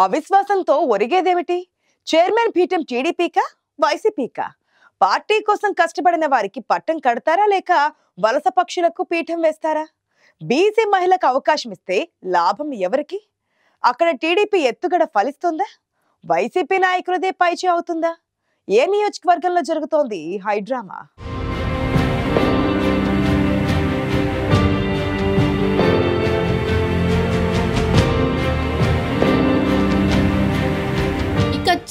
అవిశ్వాసంతో ఒరిగేదేమిటి? Chairman పీఠం టీడీపీకా, వైసీపీకా? Party కోసం కష్టపడిన వారికి పట్టం కడతారా లేక వలస పక్షులకు పీఠం వేస్తారా? బీసీ మహిళకు అవకాశం ఇస్తే లాభం ఎవరికి? అక్కడ టీడీపీ ఎత్తుగడ ఫలిస్తుందా? వైసీపీ నాయకులదే పైచే అవుతుందా? ఏ నియోజకవర్గంలో జరుగుతోంది ఈ హైడ్రామా?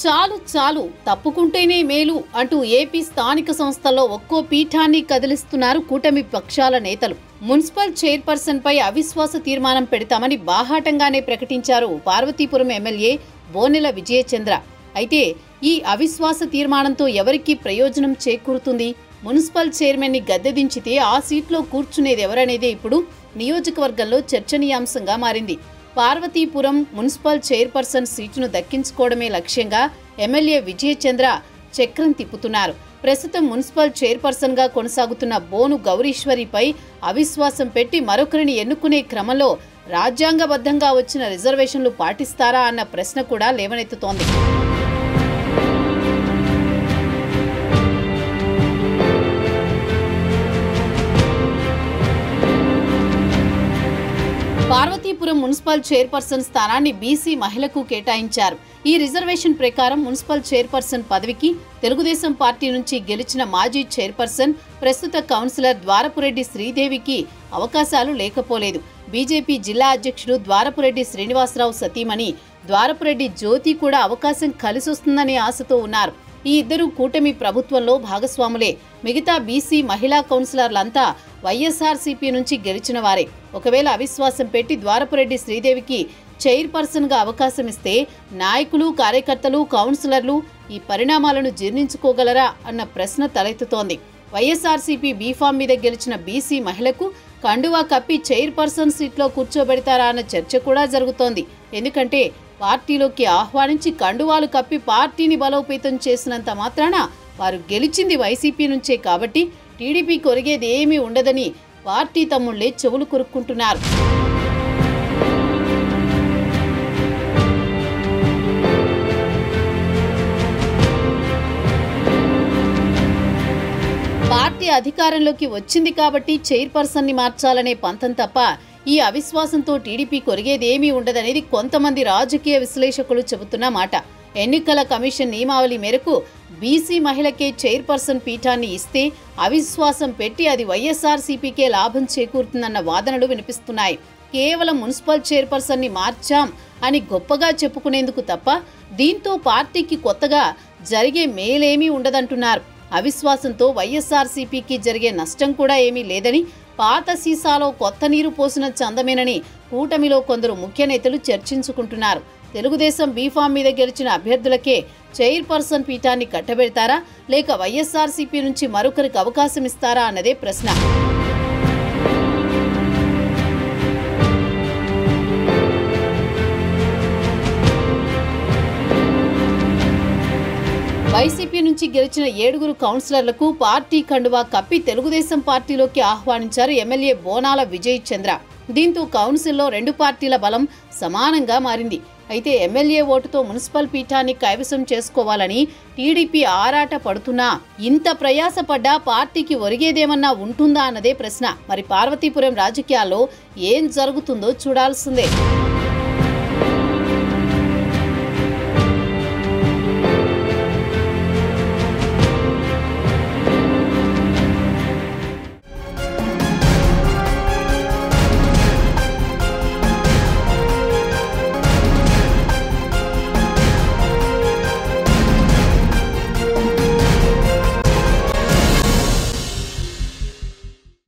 చాలు చాలు తప్పుకుంటేనే మేలు అంటూ ఏపీ స్థానిక సంస్థల్లో ఒక్కో పీఠాన్ని కదిలిస్తున్నారు కూటమి పక్షాల నేతలు. మున్సిపల్ చైర్పర్సన్ పై అవిశ్వాస తీర్మానం పెడతామని బాహాటంగానే ప్రకటించారు పార్వతీపురం ఎమ్మెల్యే బోనెల విజయచంద్ర. అయితే ఈ అవిశ్వాస తీర్మానంతో ఎవరికి ప్రయోజనం చేకూరుతుంది? మున్సిపల్ చైర్మన్ ని గద్దెదించితే ఆ సీట్లో కూర్చునేది ఎవరనేదే ఇప్పుడు నియోజకవర్గంలో చర్చనీయాంశంగా మారింది. పార్వతీపురం మున్సిపల్ చైర్పర్సన్ సీటును దక్కించుకోవడమే లక్ష్యంగా ఎమ్మెల్యే విజయచంద్ర చక్రం తిప్పుతున్నారు. ప్రస్తుతం మున్సిపల్ చైర్పర్సన్ గా కొనసాగుతున్న బోను గౌరీశ్వరిపై అవిశ్వాసం పెట్టి మరొకరిని ఎన్నుకునే క్రమంలో రాజ్యాంగబద్ధంగా వచ్చిన రిజర్వేషన్లు పాటిస్తారా అన్న ప్రశ్న కూడా లేవనెత్తుతోంది. పార్వతీపురం మున్సిపల్ చైర్పర్సన్ స్థానాన్ని బీసీ మహిళకు కేటాయించారు. ఈ రిజర్వేషన్ ప్రకారం మున్సిపల్ చైర్పర్సన్ పదవికి తెలుగుదేశం పార్టీ నుంచి గెలిచిన మాజీ చైర్పర్సన్ ప్రస్తుత కౌన్సిలర్ ద్వారపురెడ్డి శ్రీదేవికి అవకాశాలు లేకపోలేదు. బీజేపీ జిల్లా అధ్యక్షుడు ద్వారపురెడ్డి శ్రీనివాసరావు సతీమణి ద్వారపురెడ్డి జ్యోతి కూడా అవకాశం కలిసొస్తుందనే ఆశతో ఉన్నారు. ఈ ఇద్దరు కూటమి ప్రభుత్వంలో భాగస్వాములే. మిగతా బీసీ మహిళా కౌన్సిలర్లంతా వైఎస్ఆర్సీపీ నుంచి గెలిచిన వారే. ఒకవేళ అవిశ్వాసం పెట్టి ద్వారపురెడ్డి శ్రీదేవికి చైర్పర్సన్ గా అవకాశం ఇస్తే నాయకులు, కార్యకర్తలు, కౌన్సిలర్లు ఈ పరిణామాలను జీర్ణించుకోగలరా అన్న ప్రశ్న తలెత్తుతోంది. వైఎస్ఆర్సీపీ బీఫామ్ మీద గెలిచిన బీసీ మహిళకు కండువా కప్పి చైర్పర్సన్ సీట్లో కూర్చోబెడతారా అన్న చర్చ కూడా జరుగుతోంది. ఎందుకంటే పార్టీలోకి ఆహ్వానించి కండువాలు కప్పి పార్టీని బలోపేతం చేసినంత మాత్రాన వారు గెలిచింది వైసీపీ నుంచే కాబట్టి టీడీపీకి ఒరిగేది ఏమీ ఉండదని పార్టీ తమ్ముళ్లే చెవులు కొరుక్కుంటున్నారు. పార్టీ అధికారంలోకి వచ్చింది కాబట్టి చైర్పర్సన్ ని మార్చాలనే పంతం తప్ప ఈ అవిశ్వాసంతో టీడీపీ కొరిగేది ఏమీ ఉండదనేది కొంతమంది రాజకీయ విశ్లేషకులు చెబుతున్న మాట. ఎన్నికల కమిషన్ నియమావళి మేరకు బీసీ మహిళకే చైర్పర్సన్ పీఠాన్ని ఇస్తే అవిశ్వాసం పెట్టి అది వైఎస్ఆర్సీపీకే లాభం చేకూరుతుందన్న వాదనలు వినిపిస్తున్నాయి. కేవలం మున్సిపల్ చైర్పర్సన్ ని మార్చాం అని గొప్పగా చెప్పుకునేందుకు తప్ప దీంతో పార్టీకి కొత్తగా జరిగే మేలేమీ ఉండదంటున్నారు. అవిశ్వాసంతో వైఎస్ఆర్సీపీకి జరిగే నష్టం కూడా ఏమీ లేదని, పాత సీసాలో కొత్త నీరు పోసిన చందమేనని కూటమిలో కొందరు ముఖ్య నేతలు చర్చించుకుంటున్నారు. తెలుగుదేశం బీఫామ్ మీద గెలిచిన అభ్యర్థులకే చైర్పర్సన్ పీఠాన్ని కట్టబెడతారా లేక వైఎస్ఆర్సీపీ నుంచి మరొకరికి అవకాశం ఇస్తారా అన్నదే ప్రశ్న. వైసీపీ నుంచి గెలిచిన 7 కౌన్సిలర్లకు పార్టీ కండువా కప్పి తెలుగుదేశం పార్టీలోకి ఆహ్వానించారు ఎమ్మెల్యే బోనాల విజయచంద్ర. దీంతో కౌన్సిల్లో 2 పార్టీల బలం సమానంగా మారింది. అయితే ఎమ్మెల్యే ఓటుతో మున్సిపల్ పీఠాన్ని కైవసం చేసుకోవాలని టీడీపీ ఆరాట పడుతున్నా ఇంత ప్రయాసపడ్డా పార్టీకి ఒరిగేదేమన్నా ఉంటుందా అన్నదే ప్రశ్న. మరి పార్వతీపురం రాజకీయాల్లో ఏం జరుగుతుందో చూడాల్సిందే.